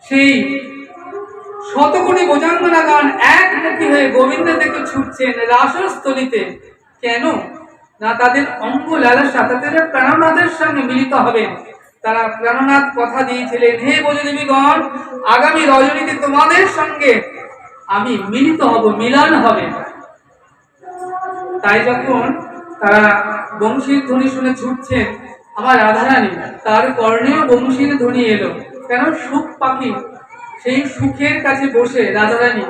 সেই শতকোটি ভুজঙ্গনাগণ একমুখী হয়ে গোবিন্দের দিকে ছুটছেন রাসস্থলিতে। কেন না, তাদের অঙ্গ লালসা, তাদের প্রাণনাথের সঙ্গে মিলিত হবেন। তারা প্রাণনাথ কথা দিয়েছিলেন, হে ব্রজদেবীগণ, আগামী রজনীতে তোমাদের সঙ্গে আমি মিলিত হব, মিলন হবে। তাই যখন তারা বংশীর ধ্বনি শুনে ছুটছেন, আমার রাধারানী তার কর্ণেও বংশীর ধ্বনি এলো। কেন, সুখ পাখি সেই সুখের কাছে বসে রাধারানী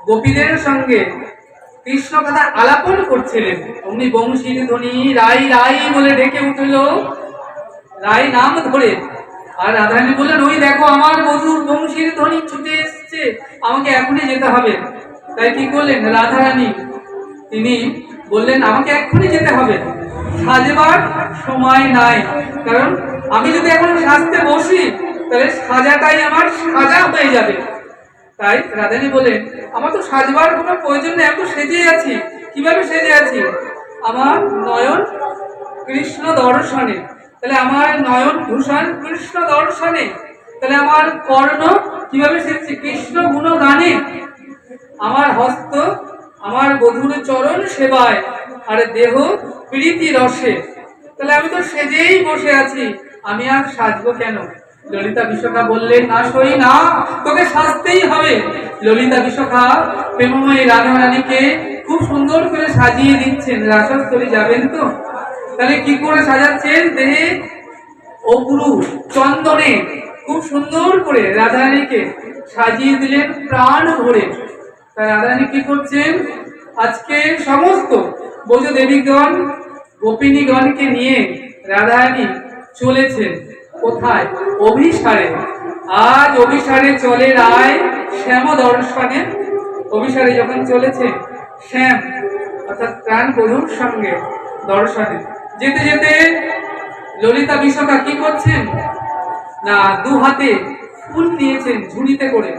গোপীদের সঙ্গে কৃষ্ণ কথা আলাপন করছিলেন। অমনি বংশীর ধ্বনি রাই রাই বলে ডেকে উঠল, রাই নাম ধরে। আর রাধারানী বললেন, ওই দেখো আমার বধূর বংশীর ধ্বনি ছুটে এসছে, আমাকে এখনই যেতে হবে। তাই কি করলেন রাধারানী, তিনি বললেন, আমাকে এক্ষুনি যেতে হবে, সাজবার সময় নাই। কারণ আমি যদি এখন সাজতে বসি তাহলে সাজাটাই আমার সাজা হয়ে যাবে। তাই রাধারানী বলেন, আমার তো সাজবার কোনো প্রয়োজন নেই, আমি তো সেজে আছি। কিভাবে সেজে আছি? আমার নয়ন কৃষ্ণ দর্শনে। তাহলে আমার নয়ন ভূষণ কৃষ্ণ দর্শনে। তাহলে আমার কর্ণ কিভাবে সেজছে? কৃষ্ণ গুণ গানে। আমার হস্ত আমার বধূর চরণ সেবায়, আর দেহ প্রীতি রসে। তাহলে আমি তো সেজেই বসে আছি, আমি আর সাজবো কেন? ললিতা বিশাখা বললেন, না সই না, তোকে সাজতেই হবে। ললিতা বিশাখা প্রেমময়ী রাধারানীকে খুব সুন্দর করে সাজিয়ে দিচ্ছেন। রাসস্থলী যাবেন তো, তাহলে কি করে সাজাচ্ছেন? দেহে অগুরু চন্দনে খুব সুন্দর করে রাধারানীকে সাজিয়ে দিলেন প্রাণ ভরে। তাই রাধারানী কি করছেন? আজকে সমস্ত ব্রজ দেবীগণ গোপিনীগণকে নিয়ে রাধারানী চলেছেন কোথায়? অভিসারে। আজ অভিসারে চলে রায় শ্যাম দর্শনে। অভিসারে যখন চলেছে শ্যাম অর্থাৎ প্রাণ বধূর সঙ্গে দর্শনে, যেতে যেতে ললিতা বিশাখা কি করছেন না, দু হাতে ফুল নিয়েছেন ঝুড়িতে করে।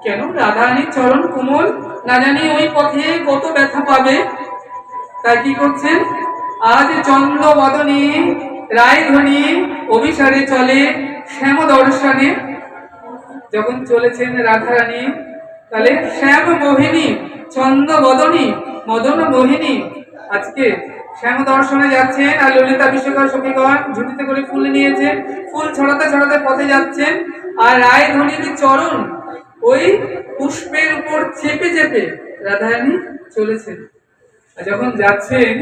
কেন? রাধারানীর চরণ কোমল, না জানি ওই পথে কত ব্যথা পাবে। তাই কি করছেন? আজ চন্দ্র বদনী রায়ধ্বনি অভিসারে চলে শ্যাম দর্শনে। যখন চলেছেন রাধারানী, তাহলে শ্যাম মোহিনী চন্দ্র বদনী মদন মোহিনী আজকে শ্যাম দর্শনে যাচ্ছেন। আর ললিতা বিশাখা সখীগণ ঝুড়িতে করে ফুল নিয়েছেন, ফুল ছড়াতে ছড়াতে পথে যাচ্ছেন। আর রায়ধ্বনির চরণ ওই পুষ্পের উপর চেপে চেপে রাধারানী চলেছেন। আর যখন যাচ্ছেন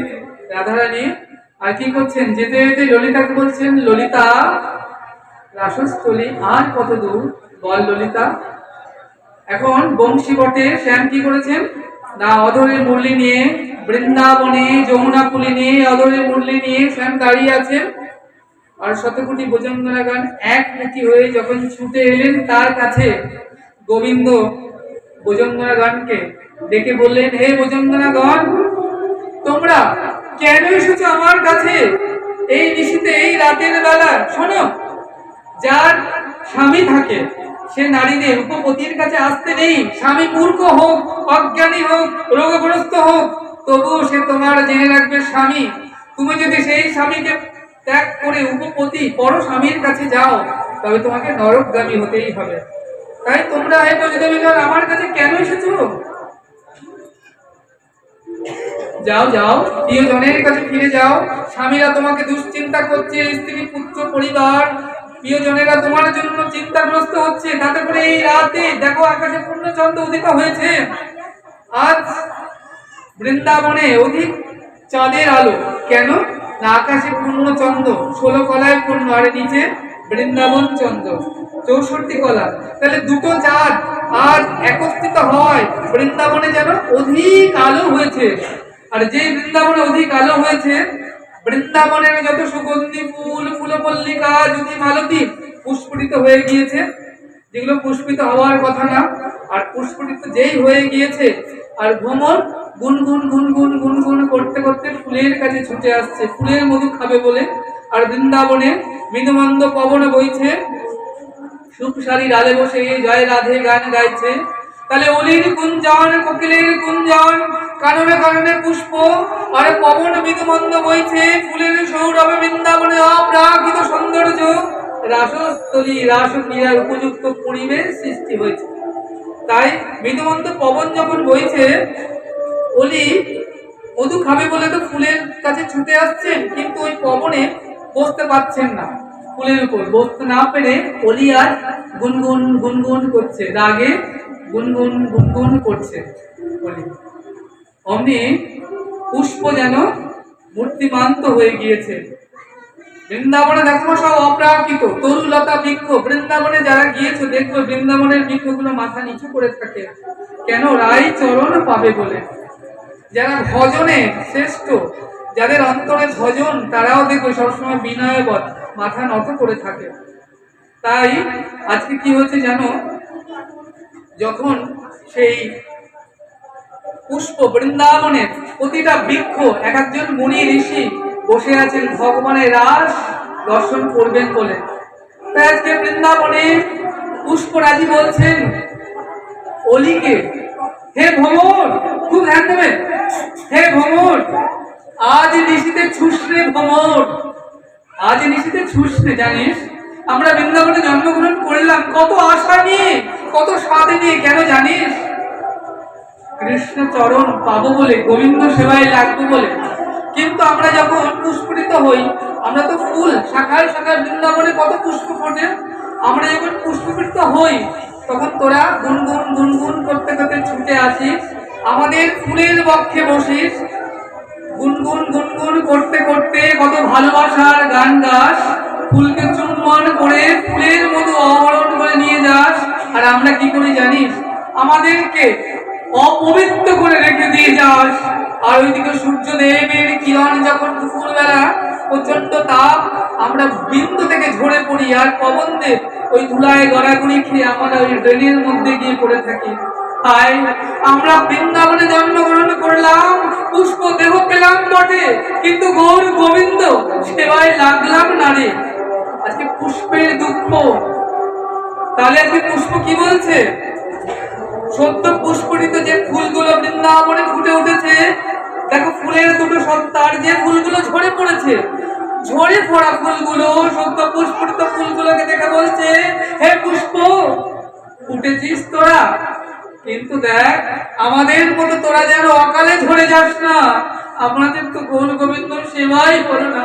রাধারানী আর কি করছেন? যেতে যেতে ললিতাকে বলছেন, ললিতা রাসস্থলী আর কত দূর বল ললিতা। এখন বংশী বটে শ্যাম কি করেছেন না, অধরে মুরলি নিয়ে বৃন্দাবনে যমুনা কুলি নিয়ে অধরে মুরলি নিয়ে শ্যাম দাঁড়িয়ে আছেন। আর শতকোটি ভুজঙ্গনাগণ একমুখী হয়ে যখন ছুটে এলেন তার কাছে, গোবিন্দ ভুজঙ্গনাগণকে ডেকে বললেন, হে ভুজঙ্গনাগণ, তোমরা কেন এসেছো আমার কাছে এই নিশীতে, এই রাতের বেলা? শোনো, যার স্বামী থাকে সে নারীদের উপপতির কাছে আসতে নেই। স্বামী মূর্খ হোক, অজ্ঞানী হোক, রোগগ্রস্ত হোক, তবুও সে তোমার জেনে রাখবে স্বামী। তুমি যদি সেই স্বামীকে ত্যাগ করে উপপতি পর স্বামীর কাছে যাও, তবে তোমাকে নরকগামী হতেই হবে। তাই তোমরা হে ব্রজদেবীগণ আমার কাছে কেন এসেছো? যাও যাও, প্রিয়জনের কাছে ফিরে যাও। স্বামীরা তোমাকে দুশ্চিন্তা করছে, স্ত্রী পুত্র পরিবার প্রিয়জনেরা তোমার জন্য চিন্তাগ্রস্ত হচ্ছে। তাতে করে এই রাতে দেখো আকাশে পূর্ণচন্দ্র উদিত হয়েছে। আজ বৃন্দাবনে অধিক চাঁদের আলো। কেন না, আকাশে পূর্ণচন্দ্র 16 কলায় পূর্ণ, আর নিচে বৃন্দাবন চন্দ্র 64 কলা। তাহলে দুটো চাঁদ আজ একত্রিত হয়, বৃন্দাবনে যেন অধিক আলো হয়েছে। আর যে বৃন্দাবনে অধিক আলো হয়েছে, বৃন্দাবনের যত সুগন্ধি ফুল, ফুলপল্লিকা, জ্যোতি মালতী পুষ্পিত হয়ে গিয়েছে, যেগুলো পুষ্পিত হওয়ার কথা না। আর পুষ্পিত যেই হয়ে গিয়েছে, আর ভ্রমর গুনগুন গুনগুন গুনগুন করতে করতে ফুলের কাছে ছুটে আসছে, ফুলের মধু খাবে বলে। আর বৃন্দাবনে মৃদুমন্দ পবন বইছে, সুখসারী ডালে বসে জয় রাধে গান গাইছে। তাহলে অলির কুঞ্জন, কোকিলের কুঞ্জন, কাননে কাননে পুষ্প, আর পবন মৃদুমন্দ বইছে, ফুলের সৌরভে বৃন্দাবনে অপ্রাকৃত সৌন্দর্য। রাসস্থলী রাসক্রিয়ার উপযুক্ত পরিবেশ সৃষ্টি হয়েছে। তাই মৃদুমন্ত পবন যখন বইছে, অলি মধু খাবে বলে তো ফুলের কাছে ছুটে আসছেন, কিন্তু ওই পবনে বসতে পারছেন না, ফুলের উপর বসতে না পেরে অলি আর গুনগুন গুনগুন করছে, রাগে গুনগুন গুনগুন করছে অলি। অমনি পুষ্প যেন মূর্তিমান্ত হয়ে গিয়েছে। বৃন্দাবনে দেখো সব অপ্রাকৃত তরুলতা বৃক্ষ। বৃন্দাবনে যারা গিয়েছো দেখবে বৃন্দাবনের বৃক্ষগুলো মাথা নিচু করে থাকে, কেন? রাই চরণ পাবে বলে। যারা ভজনে শ্রেষ্ঠ, যাদের অন্তরে ভজন, তারাও দেখবে সবসময় বিনয়বৎ মাথা নত করে থাকে। তাই আজকে কি হচ্ছে জানো, যখন সেই পুষ্প বৃন্দাবনের প্রতিটা বৃক্ষ এক একজন মুনি ঋষি বসে আছেন ভগবানের রাস দর্শন করবেন বলে। তাই আজকে বৃন্দাবনে পুষ্পরাজি বলছেন অলিকে, হে ভ্রমর, খুব ধ্যান দেবে, হে ভ্রমর, আজ নিশীতে ছুসরে ভ্রমর, আজ নিশীতে ছুসরে। জানিস আমরা বৃন্দাবনে জন্মগ্রহণ করলাম কত আশা নিয়ে, কত স্বাদ নিয়ে, কেন জানিস? কৃষ্ণ চরণ পাবো বলে, গোবিন্দ সেবায় লাগবো বলে। কিন্তু আমরা যখন পুষ্পিত হই, আমরা তো ফুল, শাখায় শাখায় বৃন্দাবনে কত পুষ্প ফোটে, আমরা যখন পুষ্পিত হই তখন তোরা গুনগুন গুনগুন করতে করতে ছুটে আসিস, আমাদের ফুলের বক্ষে বসিস, গুনগুন গুনগুন করতে করতে কত ভালোবাসার গান গাস, ফুলকে চুম্বন করে ফুলের মতো আহরণ করে নিয়ে যাস। আর আমরা কি করি জানিস? আমাদেরকে অপবিত্র করে রেখে দিয়ে যাস। আর ওইদিকে সূর্যদেবের কিরণ যখন দুপুরবেলা প্রচন্ড তাপ, আমরা বিন্দু থেকে ঝরে পড়ি, আর পবন দেব ওই ধুলায় গড়াগড়ি খেয়ে আমরা ওই ড্রেনের মধ্যে গিয়ে পড়ে থাকি। তাই আমরা বৃন্দাবনে জন্মগ্রহণ করলাম, পুষ্প দেহ পেলাম বটে, কিন্তু গৌর গোবিন্দ সেবায় লাগলাম না রে। আজকে পুষ্পের দুঃখ। তাহলে আজকে পুষ্প কি বলছে? সত্য পুষ্পরিত যে ফুলগুলো বৃন্দাবনে ফুটে উঠেছে, দেখো ফুলের দুটো সত্তার যে ফুলগুলো ঝরে পড়েছে, ঝরে পড়া ফুলগুলো, সত্য পুষ্পরিত ফুলগুলোকে দেখে বলছে, হে পুষ্প, ফুটেছিস তোরা, কিন্তু দেখ আমাদের মতো তোরা যেন অকালে ঝরে যাস না। আমাদের তো গৌর গোবিন্দ সেবাই হলো না,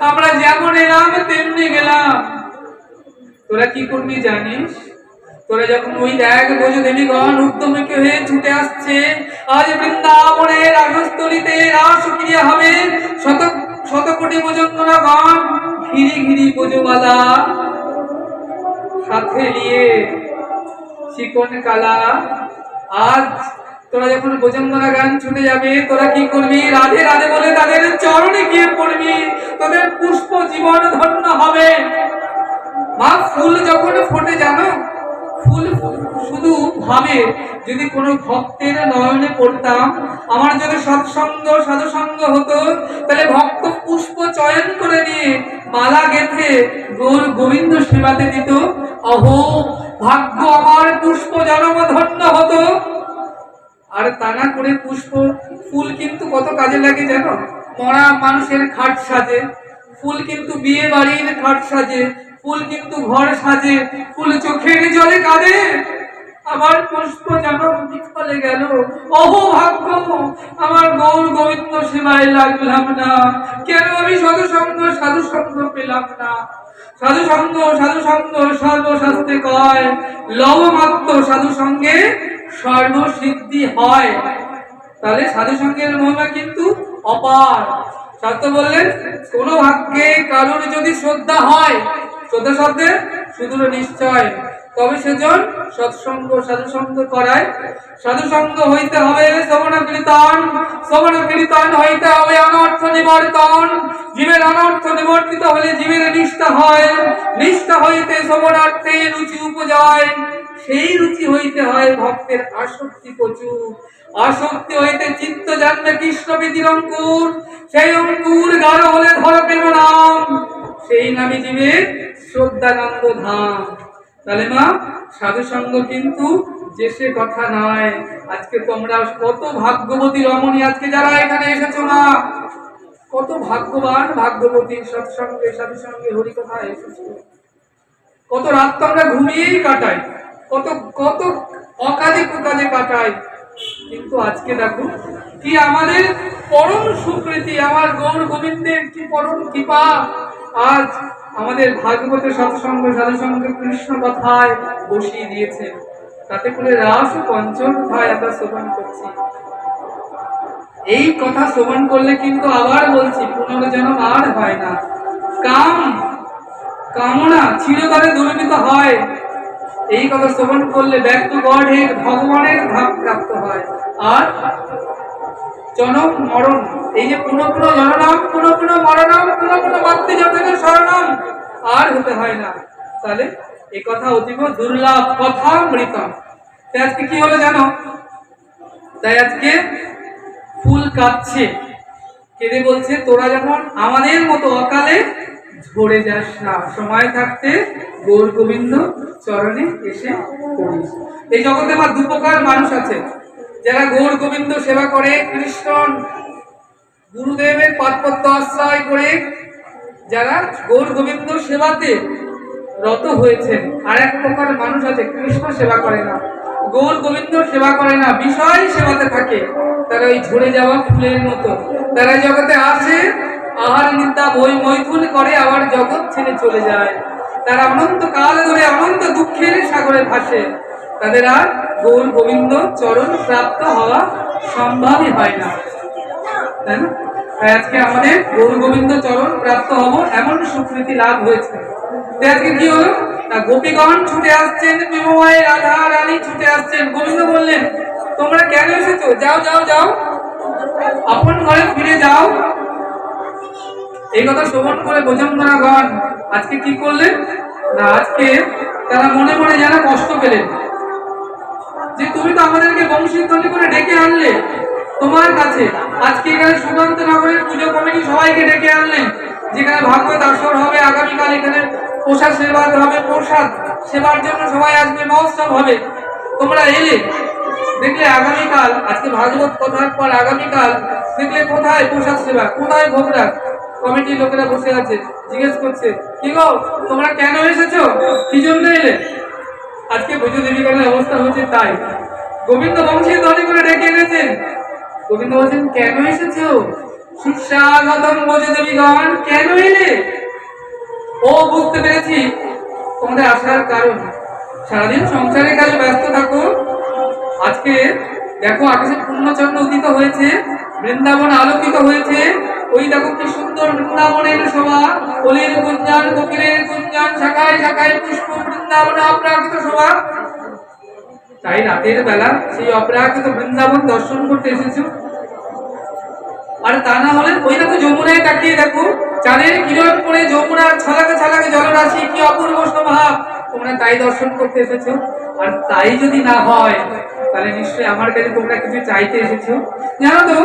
আমরা যেমন এলাম তেমনি গেলাম। তোরা কি করবি জানিস? তোরা যখন ওই দেখ বোঝ দেবীগণ উদ্যমীকে হয়ে ছুটে আসছে, আজ বৃন্দাবনের রাসস্থলীতে রাসক্রিয়া হবে, শত শত কোটি ভোজঙ্গনাগণ ঘিরি ঘিরি বোঝবালা সাথে নিয়ে চিকন কালা। আজ তোরা যখন ভোজঙ্গনা গান ছুটে যাবে, তোরা কি করবি? রাধে রাধে বলে তাদের চরণে গিয়ে পড়বি, তোদের পুষ্প জীবন ধন্য হবে। মা ফুল যখন ফোটে জানো, ফুল শুধু ভাবে যদি কোনো ভক্তের নয়নে পড়তাম, আমার যদি সৎসঙ্গ সাধুসঙ্গ হতো, তাহলে ভক্ত পুষ্প চয়ন করে নিয়ে মালা গেঁথে গৌর গোবিন্দ সেবাতে দিত। অহো ভাগ্য আমার, পুষ্প জন্ম ধন্য হতো। আর তা না করে পুষ্প ফুল কিন্তু কত কাজে লাগে জানো? মরা মানুষের খাট সাজে ফুল, কিন্তু বিয়ে বাড়ির খাট সাজে ফুল, কিন্তু ঘর সাজে ফুল, চোখের জলে কাঁদে। আমার পুষ্প যেন বিফলে গেল, অহো ভাগ্য আমার, গৌর গোবিন্দ সেবায় লাগলাম না, কেন আমি সাধুসঙ্গ সাধুসঙ্গ পেলাম না? সাধুসঙ্গ সাধুসঙ্গ সর্বশাস্ত্রে কয়, লবমাত্র সাধুসঙ্গে সর্বসিদ্ধি হয়। তাহলে সাধুসঙ্গের মহিমা কিন্তু অপার। শাস্ত্র বললেন, কোন ভাগ্যে কারোর যদি শ্রদ্ধা হয়, শ্রদ্ধা শব্দে সুদূর নিশ্চয়, তবে সেজন সৎসঙ্গ সাধুসঙ্গ করায়। সাধুসঙ্গ হইতে হবে শ্রবণ কীর্তন, শ্রবণ কীর্তন হইতে হবে অনর্থ নিবর্তন, জীবের অনর্থ নিবর্তিত হলে জীবের নিষ্ঠা হয়, নিষ্ঠা হইতে শ্রবণার্থে রুচি উপজয়, সেই রুচি হইতে হয় ভক্তের আসক্তি প্রচুর, আসক্তি হইতে চিত্ত জানবে কৃষ্ণ প্রীতির অঙ্কুর, সেই অঙ্কুর গাঢ় হলে ধর প্রেম নাম, সেই নামে জীবের শ্রদ্ধানন্দ ধাম। তাহলে মা সাধুসঙ্গ কিন্তু যে সে কথা নয়। আজকে তোমরা কত ভাগ্যবতী রমণী, আজকে যারা এখানে এসেছো মা, কত ভাগ্যবান ভাগ্যবতী, সৎসঙ্গে সাধুসঙ্গে হরিকথায় এসেছো। কত রাত তো আমরা ঘুমিয়েই কাটাই, কত কত অকাজে কুকাজে কাটাই। কিন্তু আজকে দেখো কি আমাদের পরম সুকৃতি, আমার গৌর গোবিন্দের কি পরম কৃপা, আজ আমাদের ভাগবতের সৎসঙ্গ সাধুসঙ্গ কৃষ্ণ কথায় বসিয়ে দিয়েছে। তাতে করে রাস ও পঞ্চম কথায় আমরা শ্রবণ করছি। এই কথা শ্রবণ করলে কিন্তু আবার বলছি পুনর্জন্ম আর হয় না। কাম কামনা চিরতরে দূরীভূত হয়। এই কথা শ্রবণ করলে ব্যাক টু গড হেড ভগবানের ধাম প্রাপ্ত হয়। আর জনম মরণ, এই যে পুনঃ পুনঃ জননম পুনঃ পুনঃ মরণম পুনঃ পুনঃ মাতৃজননী শরণম আর হতে হয় না। তাহলে এই কথা অতীব দুর্লভ কথা মৃতম। তাই আজকে কি হলো জানো? তাই আজকে ফুল কাঁদছে, কেঁদে বলছে তোরা যেমন আমাদের মতো অকালে ঝরে যাস না, সময় থাকতে গৌর গোবিন্দ চরণে এসে পড়িস। এই জগতে আমার দু প্রকার মানুষ আছে, যারা গৌর গোবিন্দ সেবা করে, কৃষ্ণ গুরুদেবের পাদপদ্ম আশ্রয় করে যারা গৌর গোবিন্দ সেবাতে রত হয়েছেন। আর এক প্রকার মানুষ আছে কৃষ্ণ সেবা করে না, গৌর গোবিন্দ সেবা করে না, বিষয় সেবাতে থাকে। তারা ওই ঝরে যাওয়া ফুলের মতো, তারা জগতে আসে, আহার নিন্দা বই মৈথুন করে, আবার জগৎ ছেড়ে চলে যায়। তারা অনন্ত কাল ধরে অনন্ত দুঃখের সাগরে ভাসে, তাদের আর গৌর গোবিন্দ চরণ প্রাপ্ত হওয়া সম্ভবই হয় না, তাই না? তাই আজকে আমাদের গৌর গোবিন্দ চরণ প্রাপ্ত হব এমন সুকৃতি লাভ হয়েছে। আজকে কি হলো না, গোপীগণ ছুটে আসছেন, প্রেমময় রাধা রানী ছুটে আসছেন। গোবিন্দ বললেন তোমরা কেন এসেছো? যাও যাও যাও, আপন ঘরে ফিরে যাও। এই কথা শ্রবণ করে ভোজনগণ আজকে কি করলেন না, আজকে তারা মনে মনে যেন কষ্ট পেলেন যে তুমি তো আমাদেরকে বংশীধ্বনি করে ডেকে আনলে তোমার কাছে। আজকে এখানে সুকান্ত নগরের পুজো কমিটি সবাইকে ডেকে আনলেন, যেখানে ভাগবত আসর হবে, আগামীকাল এখানে প্রসাদ সেবা হবে, প্রসাদ সেবার জন্য সবাই আসবে, মহোৎসব হবে। তোমরা এলে, দেখলে আগামীকাল, আজকে ভাগবত কথার পর আগামীকাল দেখলে কোথায় প্রসাদ সেবা, কোথায় ভোগরাগ। কমিটির লোকেরা বসে আছে, জিজ্ঞেস করছে কি গো তোমরা কেন এসেছো, কি জন্য এলে? আজকে বুঝে দেবীগণের অবস্থা হচ্ছে তাই, গোবিন্দ বংশী ধ্বনি করে ডেকে এনেছেন। গোবিন্দ বলছেন কেন এসেছো? সুস্বাগতম বুঝে দেবীগণ, কেন এলে? ও বুঝতে পেরেছি তোমাদের আসার কারণ, সারাদিন সংসারের কাজে ব্যস্ত থাকো। আজকে দেখো আকাশে পূর্ণচন্দ্র উদিত হয়েছে, বৃন্দাবন আলোকিত হয়েছে। ওই দেখো কি সুন্দর বৃন্দাবনের শোভা, কলির গুঞ্জন, কোকিলের গুঞ্জন, শাখায় শাখায় পুষ্প, বৃন্দাবনে অপ্রাকৃত শোভা। তাই রাতের বেলা সেই অপ্রাকৃত বৃন্দাবন দর্শন করতে এসেছো। আর তা না হলে ওই দেখো যমুনায় তাকিয়ে দেখো, চাঁদের কিরণ পড়ে যমুনার ছলাকে ছলাকে জলরাশি, কি অপূর্ব শোভা। তোমরা তাই দর্শন করতে এসেছো। আর তাই যদি না হয় তাহলে নিশ্চয়ই আমার কাছে তোমরা কিছু চাইতে এসেছো। জানো তো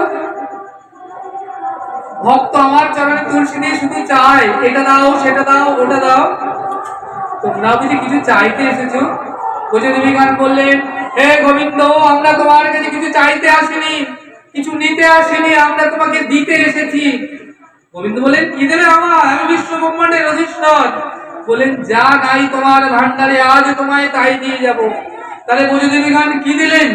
ভক্ত আমার চরণে তুলসী দিয়ে শুধু চায়, এটা দাও সেটা দাও ওটা দাও। তোমরাও যদি কিছু চাইতে এসেছো। বুঝে দেবীগণ বললেন হে গোবিন্দ, আমরা তোমার কাছে কিছু চাইতে আসিনি, কিছু নিতে আসিনি, আমরা তোমাকে দিতে এসেছি। গোবিন্দ বলেন কি দেবে আমার, আমি বিশ্ব ব্রহ্মাণ্ডের অধীশ্বর। বলেন যা নাই তোমার ভান্ডারে আজ তোমায় তাই দিয়ে যাব। তাহলে বুঝে দেবীগণ কি দিলেন?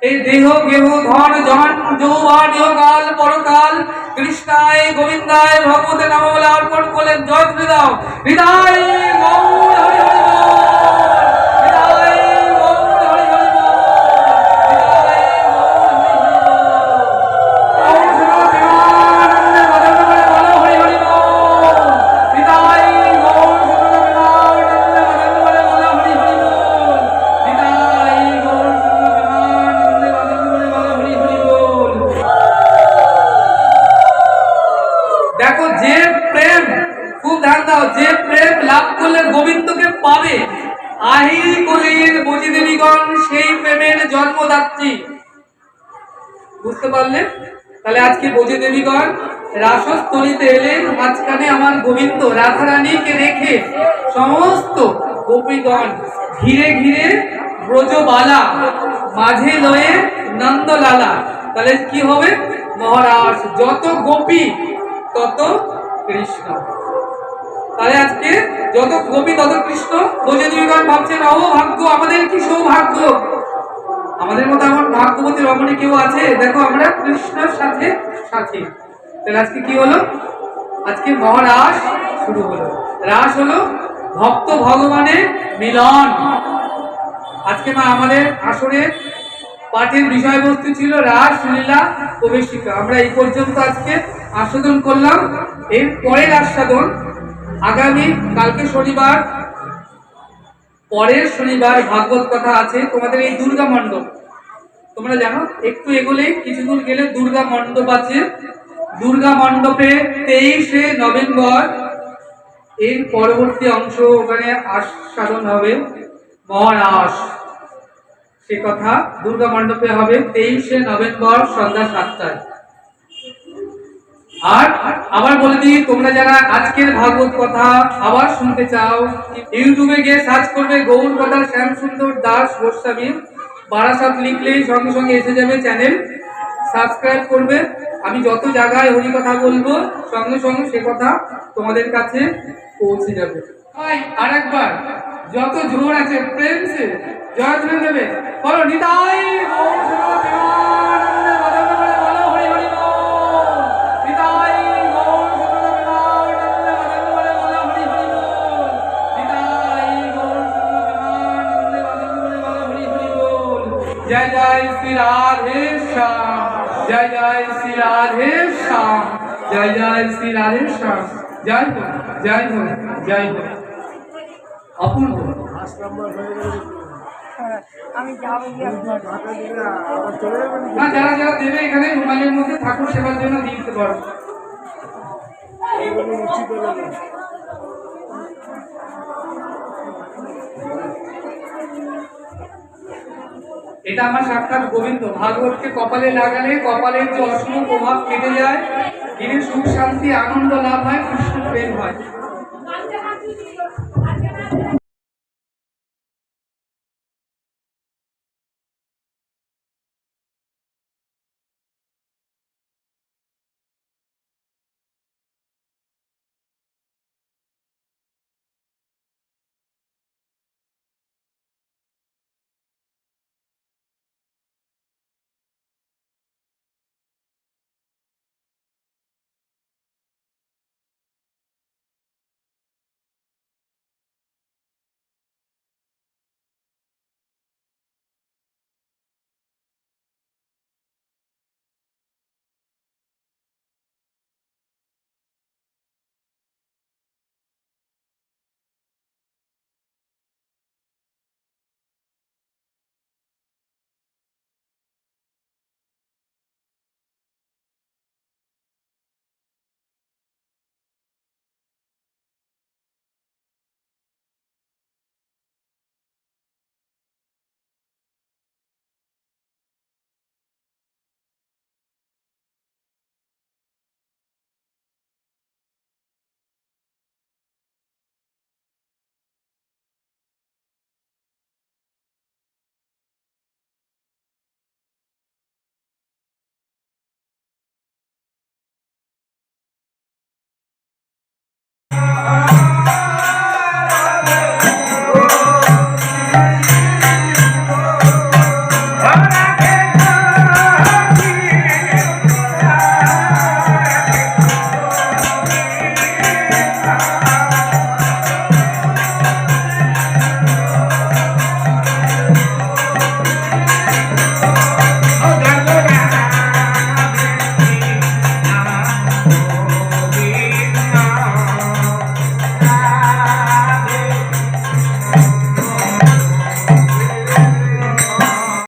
এই দেহ গেহ ধন জন যৌবন ইহকাল পরকাল কৃষ্ণায় গোবিন্দায় ভগবতে নমঃ বলে অর্পণ করলেন। জয় শ্রী দাও, হৃদয় গৌর হরি হরি গোবিন্দকে পাবে, আহি কলির বুঝি দেবীগণ সেই প্রেমের জন্মদাত্রী। বুঝতে পারলেন? তাহলে আজকে বুঝি দেবীগণ রাসস্থলীতে এলেন, মাঝখানে আমার গোবিন্দ রাধারানীকে রেখে সমস্ত গোপীগণ ঘিরে ঘিরে ব্রজবালা, মাঝে লয়ে নন্দলালা। তাহলে কি হবে? মহারাজ, যত গোপী তত কৃষ্ণ। তাহলে আজকে যত গোপী তত কৃষ্ণ, ব্রজদেবীগণ ভাবছেন ও ভাগ্য, আমাদের কি সৌভাগ্য, আমাদের মতো এমন ভাগ্যবতী রমণী কেউ আছে, দেখো আমরা কৃষ্ণের সাথে সাথী। তাহলে আজকে কি হলো, আজকে মহারাস শুরু হলো। রাস হলো ভক্ত ভগবানের মিলন। আজকে মা আমাদের আসরের পাঠের বিষয়বস্তু ছিল রাসলীলা প্রবেশিকা। আমরা এই পর্যন্ত আজকে আস্বাদন করলাম। এর পরের আস্বাদন আগামী কালকে শনিবার, পরের শনিবার ভাগবত কথা আছে তোমাদের এই দুর্গা মণ্ডপ। তোমরা জানো একটু এগোলেই কিছু দূর গেলে দুর্গা মণ্ডপ আছে। দুর্গা মণ্ডপে 23শে নভেম্বর এর পরবর্তী অংশ ওখানে আস্বাদন হবে মহারাস। সে কথা দুর্গা মণ্ডপে হবে 23শে নভেম্বর সন্ধ্যা 7টায়। আর আবার বলে দিই, তোমরা যারা আজকের ভাগবত কথা আবার শুনতে চাও, ইউটিউবে গিয়ে সার্চ করবে গৌর কথা শ্যামসুন্দর দাস গোস্বামী, বারাসাত লিখলেই সঙ্গে সঙ্গে এসে যাবে চ্যানেল। সাবস্ক্রাইব করবে। আমি যত জায়গায় হরি কথা বলবো সঙ্গে সঙ্গে সে কথা তোমাদের কাছে পৌঁছে যাবে। ভাই আরেকবার যত জোর আছে প্রেম সে জয় তুলে দেবে, বলো নিতাই গৌর প্রেমানন্দে বদন করে বলো হরি হরি বল। নিতাই গৌর প্রেমানন্দে বদন করে বলো হরি হরি বল। নিতাই গৌর প্রেমানন্দে বদন করে বলো হরি হরি বল। জয় জয় শ্রী রাধে শ্যাম, জয় জয় শ্রী রাধে শ্যাম, জয় জয় শ্রী রাধে শ্যাম। জয় হোক, জয় হোক, জয় হোক। অপূর্ব। আমি যাবো না, যারা যারা দেবে এখানে মোবাইলের মধ্যে ঠাকুর সেবার জন্য দিয়ে দিতে পারো। এটা আমার সাক্ষাৎ গোবিন্দ। ভাগবতকে কপালে লাগালে কপালের যে অশুভ প্রভাব কেটে যায়, গিরে সুখ শান্তি আনন্দ লাভ হয়, কৃষ্ণ প্রেম হয়।